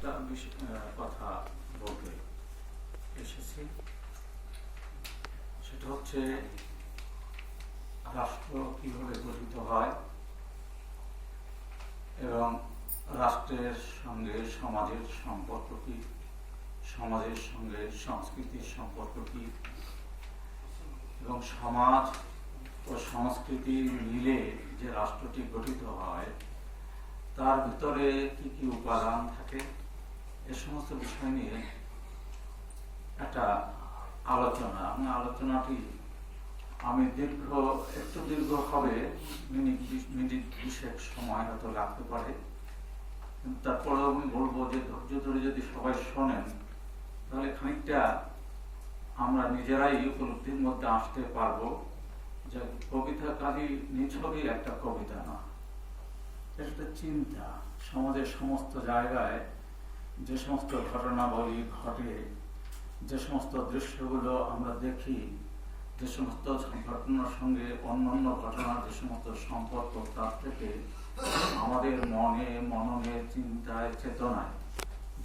একটা কথা বলতে এসেছি, সেটা হচ্ছে রাষ্ট্র কিভাবে গঠিত হয় এবং রাষ্ট্রের সঙ্গে সমাজের সম্পর্ক কি, সমাজের সঙ্গে সংস্কৃতির সম্পর্ক কি, এবং সমাজ ও সংস্কৃতি মিলে যে রাষ্ট্রটি গঠিত হয় তার ভিতরে কি কি উপাদান থাকে, এ সমস্ত বিষয় নিয়ে একটা আলোচনাটি আমি একটু দীর্ঘ হবে, মিনিট 20 সময় হয়তো লাগতে পারে, কিন্তু তারপরেও আমি বলবো যে ধৈর্য ধরে যদি সবাই শোনেন তাহলে খানিকটা আমরা নিজেরাই উপলব্ধির মধ্যে আসতে পারবো যে কবিতা কাজী নিছকই একটা কবিতা না, একটা চিন্তা। সমাজের সমস্ত জায়গায় যে সমস্ত ঘটনাবলী ঘটে, যে সমস্ত দৃশ্যগুলো আমরা দেখি, যে সমস্ত ঘটনার সঙ্গে অন্যান্য ঘটনার যে সমস্ত সম্পর্ক, তার থেকে আমাদের মনে, মননে, চিন্তায়, চেতনায়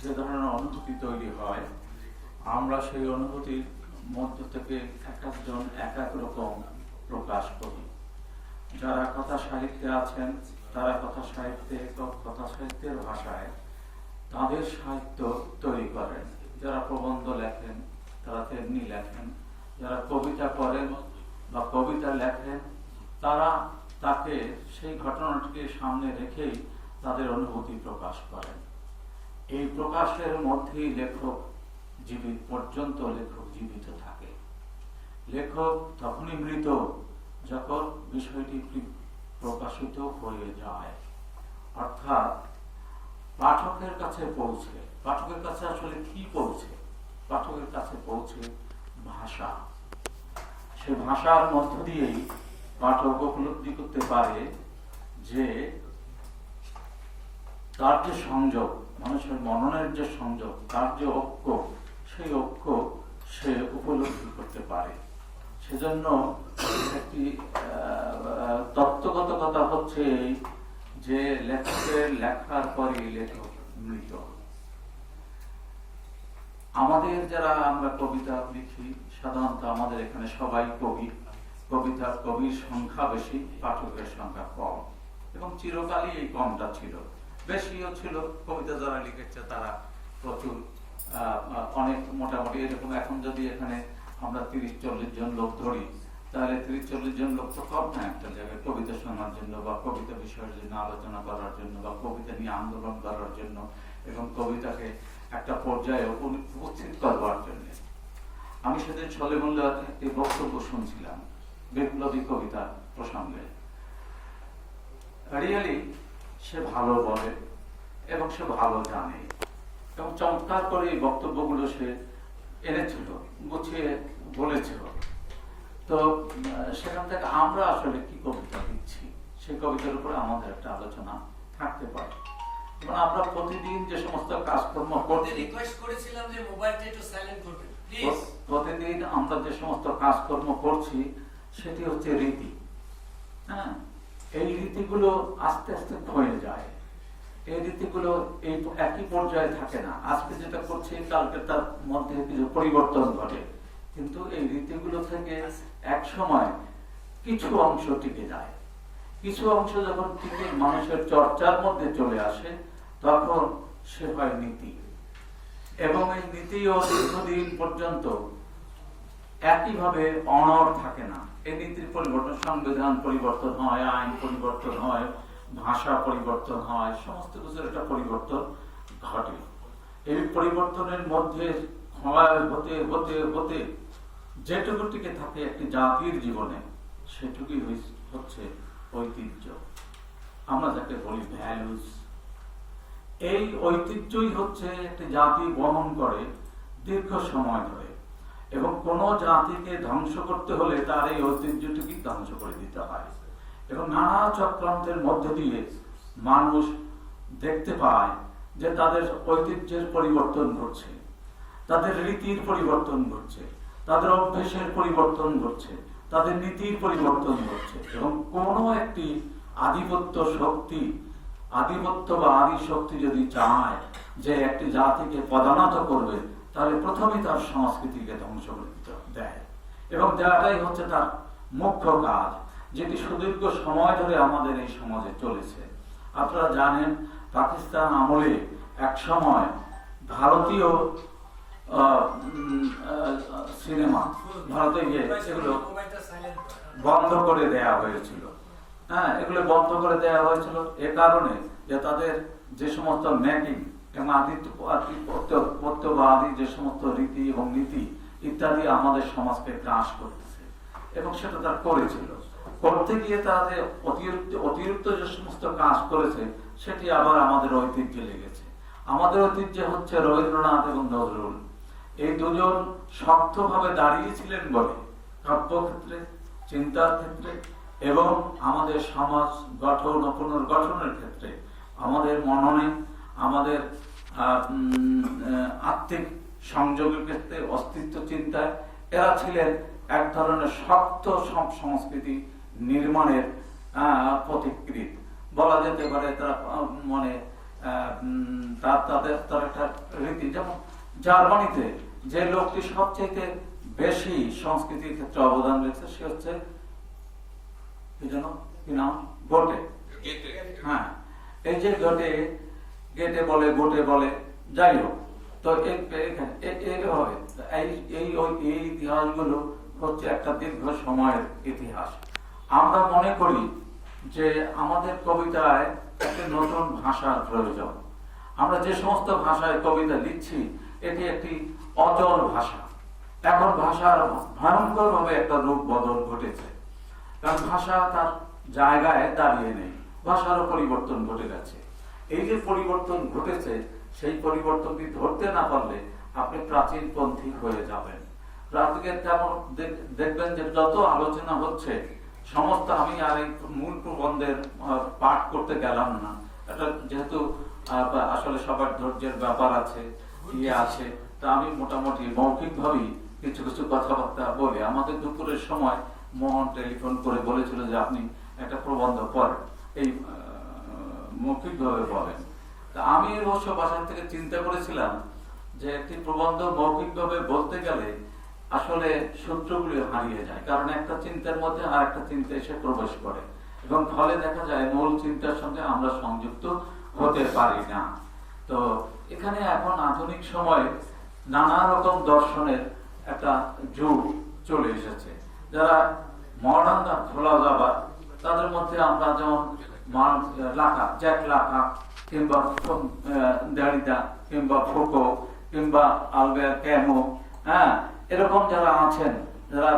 যে ধরনের অনুভূতি তৈরি হয়, আমরা সেই অনুভূতির মধ্য থেকে এক একজন এক এক রকম প্রকাশ করি। যারা কথা সাহিত্যে আছেন তারা কথা সাহিত্যের ভাষায় তাদের সাহিত্য তৈরি করেন, যারা প্রবন্ধ লেখেন তারা তেমনি লেখেন, যারা কবিতা করেন বা কবিতা লেখেন তারা তাকে সেই ঘটনাটিকে সামনে রেখেই তাদের অনুভূতি প্রকাশ করেন। এই প্রকাশের মধ্যেই লেখক জীবিত থাকে। লেখক তখনই মৃত যখন বিষয়টি প্রকাশিত হয়ে যায়, অর্থাৎ পাঠকের কাছে পৌঁছে। পাঠকের কাছে আসলে কি পৌঁছে? পাঠকের কাছে পৌঁছে ভাষা। সে ভাষার মধ্য দিয়েই পাঠক উপলব্ধি করতে পারে যে তার যে সংযোগ, মানুষের মননের যে সংযোগ, তার যে ঐক্য, সেই ঐক্য সে উপলব্ধি করতে পারে। সেজন্য একটি তত্ত্বগত কথা হচ্ছে যে লেখকের লেখার পরে লেখক মৃত। আমাদের যারা আমরা কবিতা লিখি, সাধারণত আমাদের এখানে সবাই কবি। কবির সংখ্যা বেশি, পাঠকের সংখ্যা কম, এবং চিরকালই এই কমটা ছিল। বেশিও ছিল, কবিতা যারা লিখেছে তারা প্রচুর, অনেক, মোটামুটি এরকম। এখন যদি এখানে আমরা 30-40 জন লোক ধরি, তাহলে 30-40 জন লোক তো কম না একটা জায়গায় কবিতা শোনার জন্য বা কবিতা বিষয়ের জন্য আলোচনা করার জন্য বা কবিতা নিয়ে আন্দোলন করার জন্য এবং কবিতাকে একটা পর্যায়ে উপস্থিত করবার জন্য। আমি সেদিন সলিমুল্লাহর একটি বক্তব্য শুনছিলাম বিপ্লবী কবিতা প্রসঙ্গে। রিয়েলি সে ভালো বলে এবং সে ভালো জানে, এবং চমৎকার করে এই বক্তব্যগুলো সে এনেছিল, গুছিয়ে বলেছিল। তো সেখান থেকে আমরা আসলে কি কবিতা দিচ্ছি, সেই কবিতার উপরে আমাদের একটা আলোচনা থাকতে পারে। এবং আমরা প্রতিদিন যে সমস্ত কাজকর্ম করছি, প্রতিদিন আমরা যে সমস্ত কাজকর্ম করছি সেটি হচ্ছে রীতি। হ্যাঁ, এই রীতিগুলো আস্তে আস্তে ক্ষয়ে যায়। এই রীতিগুলো এই একই পর্যায়ে থাকে না। আজকে যেটা করছি কালকে তার মধ্যে কিছু পরিবর্তন ঘটে, কিন্তু এই রীতিগুলো থেকে এক সময় কিছু অংশ টিকে যায়। কিছু অংশ যখন টিকে মানুষের চর্চার মধ্যে চলে আসে, তখন সে হয় নীতি। এবং এই নীতিও দীর্ঘদিন পর্যন্ত একইভাবে অনড় থাকে না। এই নীতির পরিবর্তন, সংবিধান পরিবর্তন হয়, আইন পরিবর্তন হয়, ভাষা পরিবর্তন হয়, সমস্ত কিছুর একটা পরিবর্তন ঘটে। এই পরিবর্তনের মধ্যে হতে হতে হতে যেটুকু টিকে থাকে একটি জাতির জীবনে, সেটুকুই হচ্ছে ঐতিহ্য, আমরা যাকে বলি ভ্যালুস। এই ঐতিহ্যই হচ্ছে একটি জাতি বহন করে দীর্ঘ সময় ধরে, এবং কোন জাতিকে ধ্বংস করতে হলে তার এই ঐতিহ্যটিকে ধ্বংস করে দিতে হয়। এবং নানা চক্রান্তের মধ্যে দিয়ে মানুষ দেখতে পায় যে তাদের ঐতিহ্যের পরিবর্তন ঘটছে, তাদের রীতির পরিবর্তন ঘটছে, তাদের অভ্যেসের পরিবর্তন ঘটছে, তাদের নীতির পরিবর্তন ঘটছে, এবং কোনো একটি আধিপত্য শক্তি আধিপত্য বা আদি শক্তি যদি চায় যে একটি জাতিকে পদানত করবে, তাহলে প্রথমেই তার সংস্কৃতিকে ধ্বংস করে দিতে দেয়, এবং দেওয়াটাই হচ্ছে তার মুখ্য কাজ, যেটি সুদীর্ঘ সময় ধরে আমাদের এই সমাজে চলেছে। আপনারা জানেন, পাকিস্তান আমলে এক সময় ভারতীয় সিনেমা, ভারতে গিয়ে এগুলো বন্ধ করে দেয়া হয়েছিল। হ্যাঁ, এগুলো বন্ধ করে দেওয়া হয়েছিল এ কারণে যে তাদের যে সমস্ত মেকিং এবং আধিপত্য বা আদি যে সমস্ত রীতি এবং নীতি ইত্যাদি আমাদের সমাজকে গ্রাস করতেছে, এবং সেটা তারা করেছিল। করতে গিয়ে তারা যে অতিরিক্ত যে সমস্ত কাজ করেছে, সেটি আবার আমাদের ঐতিহ্যে লেগেছে। আমাদের ঐতিহ্যে হচ্ছে রবীন্দ্রনাথ এবং নজরুল, এই দুজন শক্তভাবে দাঁড়িয়েছিলেন বলে কাব্যক্ষেত্রে, চিন্তার ক্ষেত্রে এবং আমাদের সমাজ গঠন ও পুনর্গঠনের ক্ষেত্রে, আমাদের মননে, আমাদের আত্মিক সংযোগের ক্ষেত্রে, অস্তিত্ব চিন্তায় এরা ছিলেন এক ধরনের শক্ত সংস্কৃতি নির্মাণের পথিকৃৎ বলা যেতে পারে। তারা মানে তার একটা রীতি, যেমন জার্মানিতে যে লোকটি সবচেয়ে বেশি সংস্কৃতির ক্ষেত্রে অবদান রেখেছে সে হচ্ছে গোটে। হ্যাঁ, এই যে গেটে বলে, গোটে বলে, যাই হোক, তো এই ইতিহাসগুলো হচ্ছে একটা দীর্ঘ সময়ের ইতিহাস। আমরা মনে করি যে আমাদের কবিতায় একটি নতুন ভাষার প্রয়োজন। আমরা যে সমস্ত ভাষায় কবিতা লিখছি, এটি একটি অচল ভাষা। এখন ভাষার ভয়ঙ্কর ভাবে একটা রূপ বদল ঘটেছে, কারণ ভাষা তার জায়গায় দাঁড়িয়ে নেই, ভাষারও পরিবর্তন ঘটে গেছে। এই যে পরিবর্তন ঘটেছে, সেই পরিবর্তনটি ধরতে না পারলে আপনি প্রাচীনপন্থী হয়ে যাবেন। দেখবেন যে যত আলোচনা হচ্ছে সমস্ত, আমি আর এই মূল প্রবন্ধের পাঠ করতে গেলাম না, এটা যেহেতু আসলে সবার ধৈর্যের ব্যাপার আছে, ইয়ে আছে, তা আমি মোটামুটি মৌখিক ভাবেই কিছু কিছু কথাবার্তা বলে। আমাদের দুপুরের সময় মোহন টেলিফোন করে বলেছিল যে আপনি একটা প্রবন্ধ পড়েন, এই মৌখিক ভাবে বলেন। তা আমি অবশ্য বাসা থেকে চিন্তা করেছিলাম যে একটি প্রবন্ধ মৌখিক ভাবে বলতে গেলে আসলে সূত্রগুলি হারিয়ে যায়, কারণ একটা চিন্তার মধ্যে আর একটা চিন্তা এসে প্রবেশ করে, এবং ফলে দেখা যায় মূল চিন্তার সঙ্গে আমরা সংযুক্ত হতে পারি না। তো এখানে এখন আধুনিক সময়ে নানা রকম দর্শনের একটা যুগ চলে এসেছে। যারা মডার্ন ফিলোসফার, তাদের মধ্যে আমরা যেমন জ্যাক লাকা কিংবা দেরিদা কিংবা ফুকো কিংবা আলবেয়ার ক্যামু, হ্যাঁ, এরকম যারা আছেন, যারা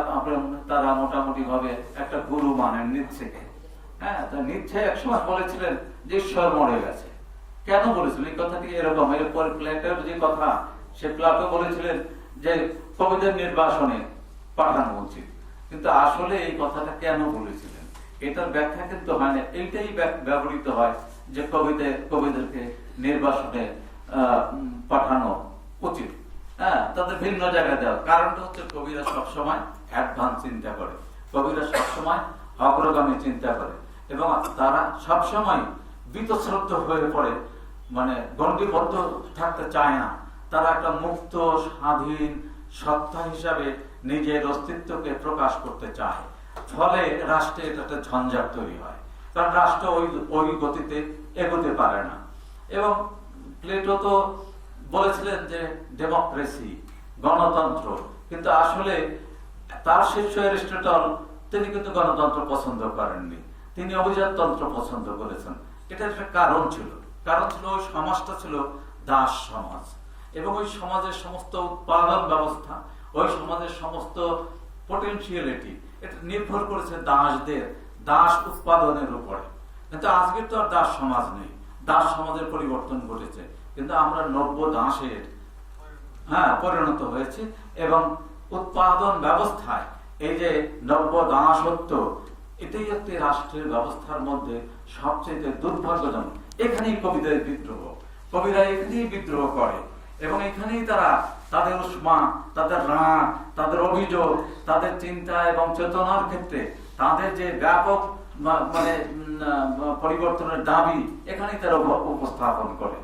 তারা মোটামুটি ভাবে একটা গুরু মানেন নিৎসেকে। হ্যাঁ, নিচ্ছে একসময় বলেছিলেন যে ঈশ্বর মরে গেছে। কেন বলেছিলেন এই কথাটি? এরকম, এরপর প্লেটোর যে কথা, সে প্লেটো বলেছিলেন যে কবিদের নির্বাসনে পাঠানো উচিত, কিন্তু আসলে এই কথাটা কেন বলেছিলেন এটার ব্যাখ্যা কিন্তু হয় না। এইটাই ব্যবহৃত হয় যে কবিদেরকে নির্বাসনে পাঠানো উচিত, হ্যাঁ, তাদের ভিন্ন জায়গায় দেওয়া। কারণটা হচ্ছে কবিরা সবসময় অ্যাডভান্স চিন্তা করে, কবিরা সবসময় অগ্রগামী চিন্তা করে, এবং তারা সবসময় বীতশ্রদ্ধ হয়ে পড়ে, মানে গণ্ডিবদ্ধ থাকতে চায় না। তারা একটা মুক্ত স্বাধীন সত্তা হিসাবে নিজের অস্তিত্বকে প্রকাশ করতে চায়। ফলে রাষ্ট্রে এটা একটা ঝঞ্ঝাট তৈরি হয়, কারণ রাষ্ট্র ওই গতিতে এগোতে পারে না। এবং প্লেটো তো বলেছিলেন যে ডেমোক্রেসি, গণতন্ত্র, কিন্তু আসলে তার শিষ্য অ্যারিস্টটল তিনি কিন্তু গণতন্ত্র পছন্দ করেননি, তিনি অভিজাততন্ত্র পছন্দ করেছেন। এটা একটা কারণ ছিল ওই সমাজটা ছিল দাস সমাজ, এবং ওই সমাজের সমস্ত উৎপাদন ব্যবস্থা, ওই সমাজের সমস্ত পটেনশিয়ালিটি, এটা নির্ভর করেছে দাস উৎপাদনের উপরে। কিন্তু আজকে তো আর দাস সমাজ নেই, দাস সমাজের পরিবর্তন ঘটেছে, কিন্তু আমরা নব্য দাসের পরিণত হয়েছে। এবং উৎপাদন ব্যবস্থায় এই যে নব্য দাসত্ব, এটাই একটি রাষ্ট্রের ব্যবস্থার মধ্যে সবচেয়ে দুর্ভাগ্যজনক। এখানেই কবিদের বিদ্রোহ, কবিরা এখানেই বিদ্রোহ করে, এবং এখানেই তারা তাদের উষ্মা, তাদের রাগ, তাদের অভিযোগ, তাদের চিন্তা এবং চেতনার ক্ষেত্রে তাদের যে ব্যাপক মানে পরিবর্তনের দাবি এখানেই তারা উপস্থাপন করে।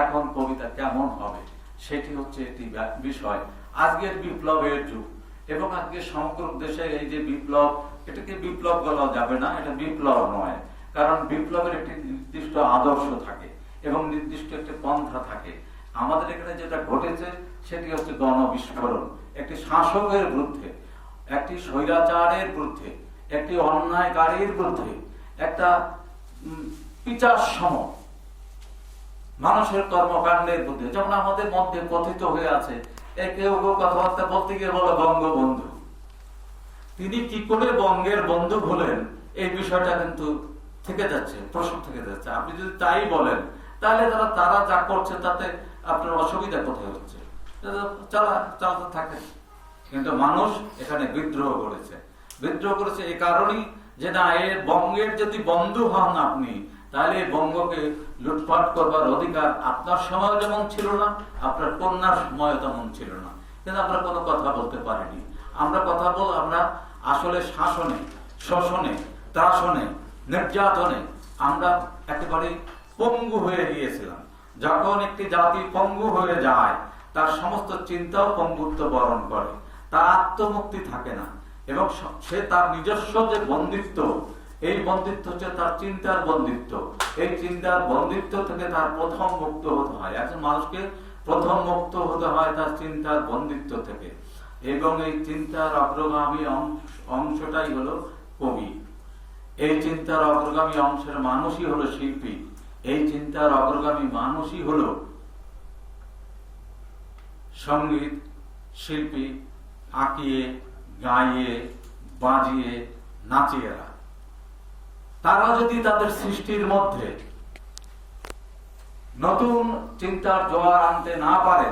এখন কবিতা কেমন হবে সেটি হচ্ছে একটি বিষয়। আজকের বিপ্লবের যুগ এবং আজকে সমগ্র দেশে এই যে বিপ্লব, এটাকে বিপ্লব বলা যাবে না, এটা বিপ্লব নয়। কারণ বিপ্লবের একটি নির্দিষ্ট আদর্শ থাকে এবং নির্দিষ্ট একটি পন্থা থাকে। আমাদের এখানে যেটা ঘটেছে সেটি হচ্ছে গণবিস্ফোরণ, একটি শাসকের বিরুদ্ধে, একটি স্বৈরাচারের বিরুদ্ধে, একটি অন্যায়কারীর বিরুদ্ধে, একটা পিচাসম মানুষের কর্মকাণ্ডের বিরুদ্ধে। যেমন আমাদের মধ্যে কথিত হয়ে আছে, কেউ কথাবার্তা বলতে গিয়ে বলে বঙ্গবন্ধু। তিনি কি করে বঙ্গের বন্ধু হলেন এই বিষয়টা কিন্তু থেকে যাচ্ছে, প্রশ্ন থেকে যাচ্ছে। আপনি যদি তাই বলেন তাহলে তারা যা করছে তাতে আপনার অসুবিধা কোথায় হচ্ছে, চালাতে থাকে। কিন্তু মানুষ এখানে বিদ্রোহ করেছে। বিদ্রোহ করেছে এই কারণেই যে না, এর বঙ্গের যদি বন্ধু হন আপনি, তাহলে বঙ্গকে লুটপাট করবার অধিকার আপনার সময় যেমন ছিল না, আপনার কন্যার সময় তেমন ছিল না। কিন্তু আমরা কোনো কথা বলতে পারিনি। আমরা আসলে শাসনে, শোষণে, ত্রাসনে, নির্যাতনে আমরা একেবারে পঙ্গু হয়ে গিয়েছিলাম। যখন একটি জাতি পঙ্গু হয়ে যায়, তার সমস্ত চিন্তাও পঙ্গুত্ব বরণ করে, তার আত্মমুক্তি থাকে না এবং সে তার নিজস্ব যে বন্দিত্ব, এই বন্দিত্ব হচ্ছে তার চিন্তার বন্দিত্ব। এই চিন্তার বন্দিত্ব থেকে তার প্রথম মুক্ত হতে হয়। একজন মানুষকে প্রথম মুক্ত হতে হয় তার চিন্তার বন্দিত্ব থেকে। এবং এই চিন্তার অগ্রগামী অংশটাই হলো কবি। এই চিন্তার অগ্রগামী অংশের মানুষই হলো শিল্পী। এই চিন্তার অগ্রগামী মানুষই হলো সঙ্গীত শিল্পী, আঁকিয়ে, গাইয়ে, বাজিয়ে, নাচিয়েরা। তারা যদি তাদের সৃষ্টির মধ্যে নতুন চিন্তার জোয়ার আনতে না পারে,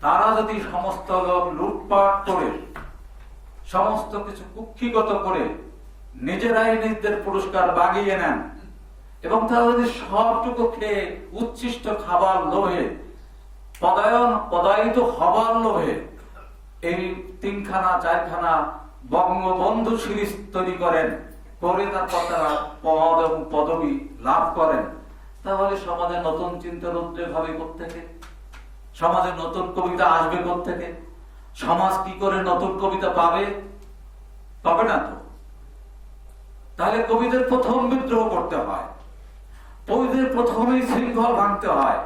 তারা যদি সমস্ত লোক লুটপাট করে, সমস্ত কিছু কুক্ষিগত করে নিজেরাই নিজেদের পুরস্কার বাগিয়ে নেন এবং তারা যদি সবটুকু খেয়ে উচ্ছিষ্ট খাবার লোভে, পদায়িত হবার লোভে এই 3খানা 4খানা বঙ্গবন্ধু সিরিজ তৈরি করেন, করে তারপর তারা পদ এবং পদবি লাভ করেন, তাহলে সমাজে নতুন চিন্তার উদ্রেক হবে কোত্থেকে? সমাজে নতুন কবিতা আসবে কোত্থেকে? সমাজ কি করে নতুন কবিতা পাবে? পাবে না তো। তাহলে কবিদের প্রথম বিদ্রোহ করতে হয়, কবিদের প্রথমেই শৃঙ্খল ভাঙতে হয়।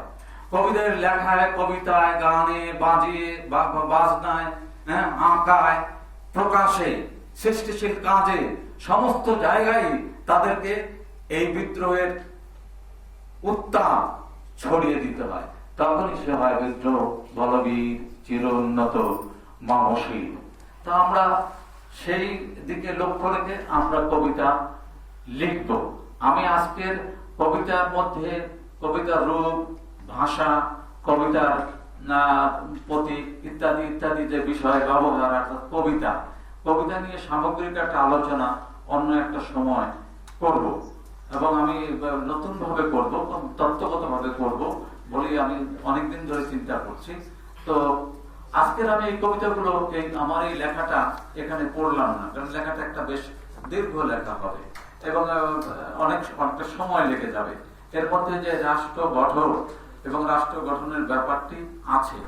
কবিদের লেখায়, কবিতায়, গানে, বাজিয়ে, বাজনায়, আঁকায়, প্রকাশে, সৃষ্টিশীল কাজে, সমস্ত জায়গায় তাদেরকে এই বিদ্রোহের উত্তাপ ছড়িয়ে দিতে হয়। তখনই সে হয় বিদ্রোহ বলবীর, চিরোন্নত, মানসীর। তো আমরা সেই দিকে লক্ষ্য রেখে আমরা কবিতা লিখব। আমি আজকের কবিতার মধ্যে কবিতার রূপ, ভাষা, কবিতার প্রতীক ইত্যাদি ইত্যাদি যে বিষয় ব্যবহার, অর্থাৎ কবিতা নিয়ে সামগ্রিক একটা আলোচনা অন্য একটা সময় করব এবং আমি নতুন ভাবে করব, তত্ত্বগত ভাবে করব বলে আমি অনেকদিন ধরে চিন্তা করছি। তো আজকের আমি এই কবিতাগুলো আমার এই লেখাটা এখানে পড়লাম না, কারণ লেখাটা একটা বেশ দীর্ঘ লেখা হবে এবং অনেকটা সময় লেগে যাবে। এর মধ্যে যে রাষ্ট্র গঠন এবং রাষ্ট্র গঠনের ব্যাপারটি আছে।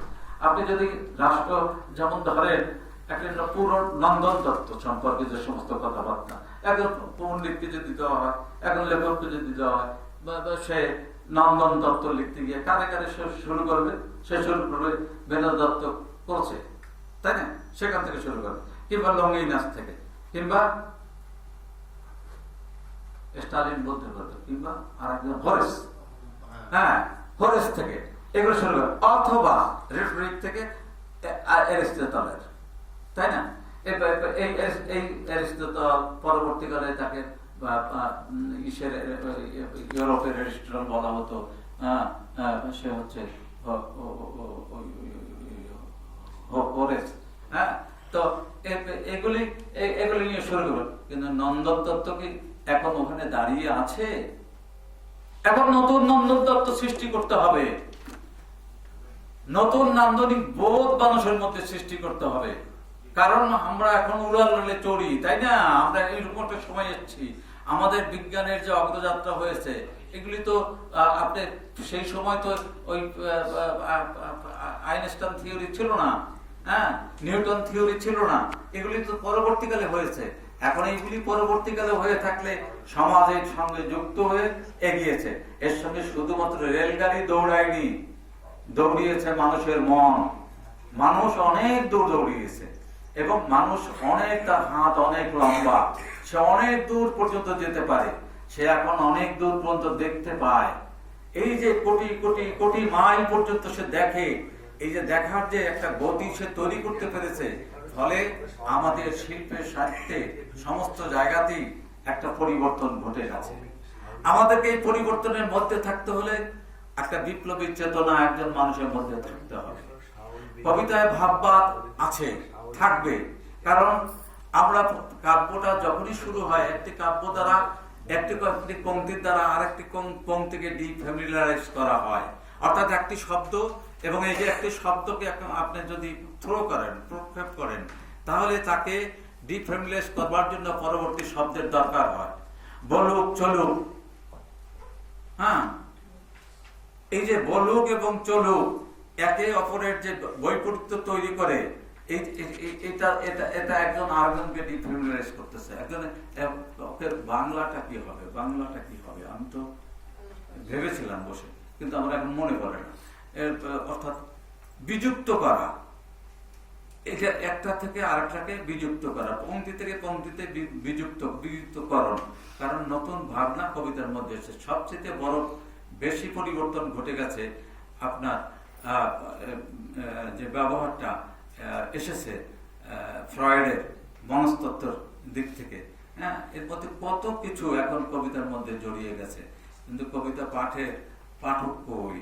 আপনি যদি রাষ্ট্র, যেমন ধরেন একটা পুরো নন্দন দত্ত সম্পর্কে যে সমস্ত কথাবার্তা, একজন পণ্ডিতকে যদি দেওয়া হয়, একজন লেখককে যদি দেওয়া হয়, সে নন্দন দত্ত লিখতে গিয়ে কারে কারে শুরু করবে? সে শুরু করবে বেনর দত্ত করছে, তাই না? সেখান থেকে শুরু করবে, কিংবা লঙ্গি নাচ থেকে, কিংবা স্টালিন বলতে পারবে, কিংবা আর একজন হরেস, হরেস থেকে এগুলো শুরু করবে, অথবা রেটরিক থেকে অ্যারিস্টটলের, তাই না? এই অ্যারিস্টটল পরবর্তীকালে তাকে ইউরোপের অ্যারিস্টটল বলা হতো। সে হচ্ছে হরেস। তো এগুলি নিয়ে শুরু করবে। কিন্তু নন্দন দত্ত কি এখন ওখানে দাঁড়িয়ে আছে? এখন নতুন নন্দন দত্ত সৃষ্টি করতে হবে, নতুন নান্দনিক বোধ মানুষের মধ্যে সৃষ্টি করতে হবে। কারণ আমরা এখন উড়াল চড়ি, তাই না? আমরা এইরকম একটা সময় এসেছি, আমাদের বিজ্ঞানের যে অগ্রযাত্রা হয়েছে এগুলি তো আপনি সেই সময় তো ওই আইনস্টাইন থিওরি ছিল না, হ্যাঁ, নিউটন থিওরি ছিল না, এগুলি তো পরবর্তীকালে হয়েছে। এখন এইগুলি পরবর্তীকালে হয়ে থাকলে সমাজের সঙ্গে যুক্ত হয়ে এগিয়েছে। এর সঙ্গে শুধুমাত্র রেলগাড়ি দৌড়ায়নি, দৌড়িয়েছে মানুষের মন। মানুষ অনেক দূর দৌড়িয়েছে এবং মানুষ অনেক, তার হাত অনেক লম্বা, সে অনেক দূর পর্যন্ত যেতে পারে, সে এখন অনেক দূর পর্যন্ত দেখতে পায়। এই যে কোটি কোটি কোটি মাইল পর্যন্ত সে দেখে, এই যে দেখার যে একটা গতি সে তৈরি করতে পেরেছে, ফলে আমাদের শিল্পের সাহিত্যে সমস্ত জায়গাতেই একটা পরিবর্তন ঘটে গেছে। আমাদেরকে এই পরিবর্তনের মধ্যে থাকতে হলে একটা বিপ্লবী চেতনা একজন মানুষের মধ্যে থাকতে হবে। কবিতায় ভাববাদ আছে, থাকবে, কারণ আমরা কাব্যটা যখনই শুরু হয় একটি কাব্য দ্বারা, একটি পংক্তির দ্বারা আরেকটি পংক্তিকে ডিফ্যামিলিয়ারাইজ করা হয়, অর্থাৎ একটি শব্দ, এবং এই যে একটি শব্দকে আপনি যদি থ্রো করেন, প্রক্ষেপ করেন, তাহলে তাকে ডিফ্যামিলিয়ারাইজ করবার জন্য পরবর্তী শব্দের দরকার হয়। বলুক চলুক, হ্যাঁ, এই যে বলুক এবং চলুক একে অপরের যে বৈপরীত্য তৈরি করে, এটা একজন আরেকজনকে ডিফ্যামিলিয়ারাইজ করতেছে। একজন বাংলাটা কি হবে, বাংলাটা কি হবে, আমি তো ভেবেছিলাম বসে, কিন্তু আমার এখন মনে পড়ে না। অর্থাৎ বিযুক্ত করা, এটা একটা থেকে আরেকটাকে বিযুক্ত করা, পংক্তি থেকে পংক্তিতে বিযুক্তকরণ। কারণ নতুন ভাবনা কবিতার মধ্যে এসেছে। সবচেয়ে বড় বেশি পরিবর্তন ঘটে গেছে আপনার যে ব্যবহারটা এসেছে ফ্রয়েডের মনস্তত্ত্বের দিক থেকে, হ্যাঁ, এর মধ্যে কত কিছু এখন কবিতার মধ্যে জড়িয়ে গেছে, কিন্তু কবিতা পাঠক কই,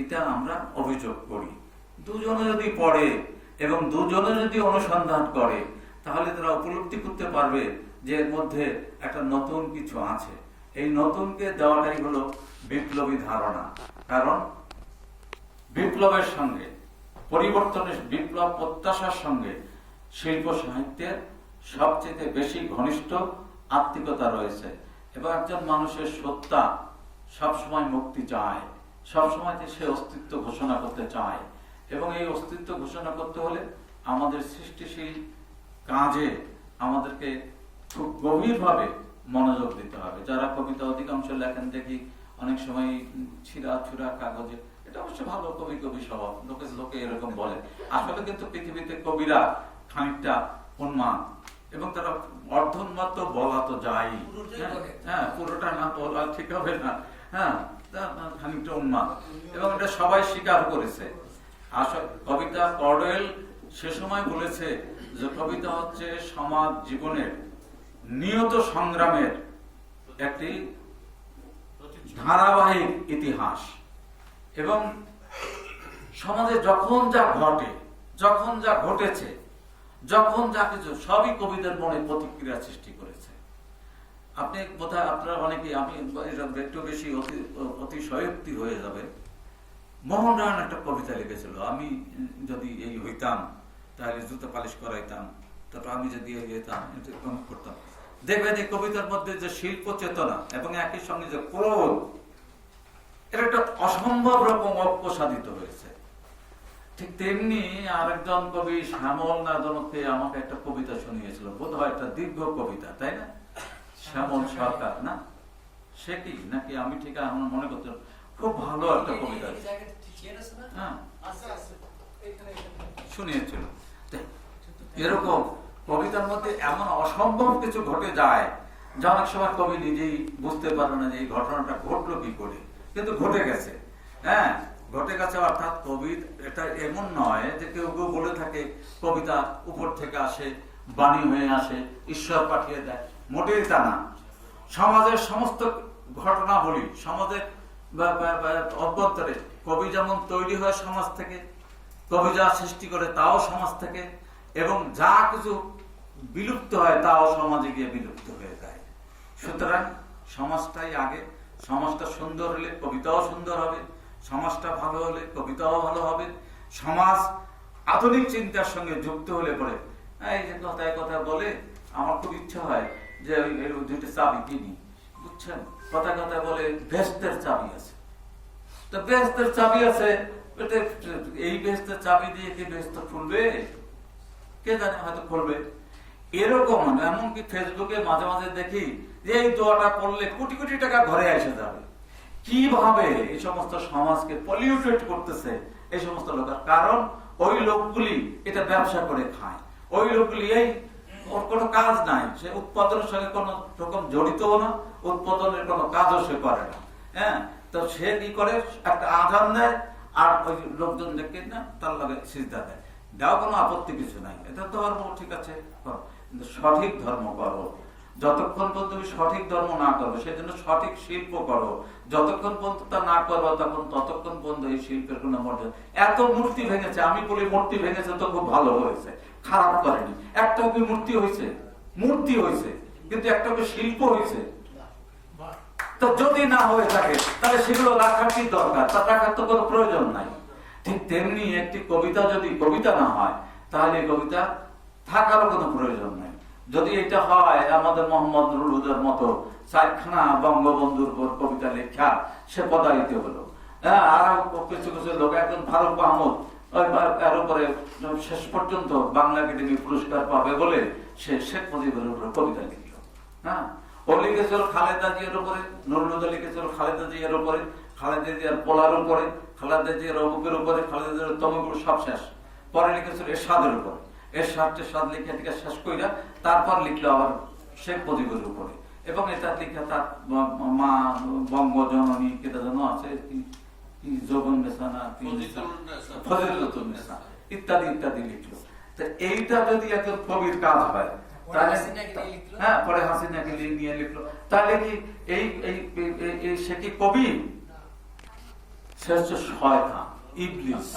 এটা আমরা অভিযোগ করি। দুজনে যদি পড়ে এবং দুজনে যদি অনুসন্ধান করে, তাহলে তারা উপলব্ধি করতে পারবে যে এর মধ্যে একটা নতুন কিছু আছে। এই নতুনকে দেওয়াটাই হলো বিপ্লবী ধারণা। কারণ বিপ্লবের সঙ্গে, পরিবর্তনের, বিপ্লব প্রত্যাশার সঙ্গে শিল্প সাহিত্যের সবচেয়ে বেশি ঘনিষ্ঠ আত্মিকতা রয়েছে। এবং একজন মানুষের সত্তা সবসময় মুক্তি চায়, সবসময় সে অস্তিত্ব ঘোষণা করতে চায়, এবং এই অস্তিত্ব ঘোষণা করতে হলে আমাদের সৃষ্টিশীল কাজে আমাদেরকে খুব গভীরভাবে মনোযোগ দিতে হবে। যারা কবিতা অধিকাংশ লেখেন দেখি অনেক সময় ছিঁড়া ছুড়া কাগজে, এটা অবশ্য ভালো, কবি স্বভাব, লোকে এরকম বলে। আসলে কিন্তু পৃথিবীতে কবিরা খানিকটা উন্মাদ, এবং তারা অর্ধোন্মাদ তো বলা তো যায়, হ্যাঁ, পুরোটা না বলা ঠিক হবে না, হ্যাঁ, খানিকটা উন্মাদ, এবং এটা সবাই স্বীকার করেছে। আসলে কবিতা, কর্ডওয়েল সে সময় বলেছে যে কবিতা হচ্ছে সমাজ জীবনের নিয়ত সংগ্রামের একটি ধারাবাহিক ইতিহাস, এবং সমাজে যখন যা ঘটে, যখন যা ঘটেছে, যখন যা কিছু, সবই কবিদের মনে প্রতিক্রিয়া সৃষ্টি করেছে। আপনি বোধহয় আপনারা অনেকেই, আমি একটু বেশি অতিশয়োক্তি হয়ে যাবে, মোহন রায়ন একটা কবিতা লিখেছিল, আমি যদি এই হইতাম তাহলে জুতো পালিশ করাইতাম, তারপর আমি যদি যেতাম করতাম। দেখবেন এই কবিতার মধ্যে যে শিল্প চেতনা এবং একই সঙ্গে যে ক্রোধ, এটা একটা অসম্ভব রকম ঐক্য সাধিত হয়েছে। ঠিক তেমনি আরেকজন কবি শ্যামল নাদনকে আমাকে একটা কবিতা শুনিয়েছিল, বোধ হয় একটা দীর্ঘ কবিতা, তাই না? শ্যামল সরকার না, সে কি নাকি আমি ঠিক আমার মনে করতে, খুব ভালো একটা কবিতা শুনিয়েছিল। এরকম কবিতার মধ্যে এমন অসম্ভব কিছু ঘটে যায় যে অনেক সময় কবি নিজেই বুঝতে পারে না যে এই ঘটনাটা ঘটলো কি করে, কিন্তু ঘটে গেছে, হ্যাঁ, ঘটে গেছে। অর্থাৎ কবি এটা এমন নয় যে কেউ কেউ বলে থাকে কবিতা উপর থেকে আসে, বাণী হয়ে আসে, ঈশ্বর পাঠিয়ে দেয়, মোটেই তা না। সমাজের সমস্ত ঘটনা বলি, সমাজের অভ্যন্তরে কবি যেমন তৈরি হয় সমাজ থেকে, কবি যা সৃষ্টি করে তাও সমাজ থেকে, এবং যা কিছু বিলুপ্ত হয় তাও সমাজে গিয়ে বিলুপ্ত হয়ে যায়। সুতরাং সমাজটাই আগে, সমাজটা সুন্দর হলে কবিতাও সুন্দর হবে, সমাজটা ভালো হলে কবিতাও ভালো হবে। সমাজ আধুনিক চিন্তার সঙ্গে যুক্ত হলে পরে, এই যে কথা বলে আমার খুব ইচ্ছা হয় যে ওই দুইটা চাবি কিনি, বুঝছেন? কথা কথা বলে বেহেশতের চাবি আছে। তো বেহেশতের চাবি আছে, এই বেহেশতের চাবি দিয়ে কি বেহেশত খুলবে? কে জানে, হয়তো খুলবে। এরকম এমনকি ফেসবুকে মাঝে মাঝে দেখি যে এই দোয়াটা পড়লে কোটি কোটি টাকা ঘরে এসে যাবে। কিভাবে এই সমস্ত সমাজকে পলিউটেড করতেছে এই সমস্ত লোকের? কারণ ওই লোকগুলি এটা ব্যবসা করে খায়। ওই লোকগুলি এই ওর কোনো কাজ নাই, সে উৎপাদনের সঙ্গে কোনো রকম জড়িতও না, উৎপাদনের কোনো কাজও সে করে না। হ্যাঁ, তো সে কি করে, একটা আজান দেয় আর ওই লোকজন দেখে না তার লগে সিজদা দেয়। দেওয়া কোনো আপত্তি কিছু নাই, এটা ধর্ম, ঠিক আছে, করো, কিন্তু সঠিক ধর্ম করো। যতক্ষণ পর্যন্ত তুমি সঠিক ধর্ম না করবে, সেই জন্য সঠিক শিল্প করো। যতক্ষণ পর্যন্ত তা না করবো ততক্ষণ পর্যন্ত এই শিল্পের কোনো মর্যাদা। এত মূর্তি ভেঙেছে, আমি বলি মূর্তি ভেঙেছে তো খুব ভালো হয়েছে, খারাপ করেনি। একটা কি মূর্তি হয়েছে? মূর্তি হয়েছে, কিন্তু একটা কি শিল্প হয়েছে? তো যদি না হয়ে থাকে তাহলে সেগুলো রাখার কি দরকার? তা রাখার তো কোনো প্রয়োজন নাই। ঠিক তেমনি একটি কবিতা যদি কবিতা না হয় তাহলে কবিতা থাকারও কোনো প্রয়োজন নাই। যদি এটা হয় আমাদের মোহাম্মদ নুরুল হুদার মতো চারখানা বঙ্গবন্ধুর কবিতা লেখা, সে পদায়িত হলো। হ্যাঁ, আর কিছু কিছু লোক, একজন ফারুক আহমদ এর উপরে শেষ পর্যন্ত বাংলা একাডেমি পুরস্কার পাবে বলে সে শেখ মুজিবের উপরে কবিতা লিখল। হ্যাঁ, ও লিখেছিল খালেদা জিয়ার উপরে, নুরুল হুদা লিখেছিল খালেদা জিয়ার উপরে, খালেদা জিয়ার পোলার উপরে, খালেদা জিয়ার অমুকের উপরে, খালেদা জিয়ার তমুকের, সব শেষ। পরে লিখেছিল এরশাদের উপরে, এরশাদ লিখে টিকে শেষ কইরা তারপর লিখলো আবার শেখ মুজিবের উপরে। এবং এটা লিখে তার মা বঙ্গজননী কেটা যেন আছে, ইত্যাদি ইত্যাদি লিখলো। তো এইটা যদি একজন কবির কাজ হয়, হ্যাঁ, পরে হাসিনাকে নিয়ে লিখলো, তাহলে কি সে কি কবি? সে হচ্ছে শয়তান, ইবলিস।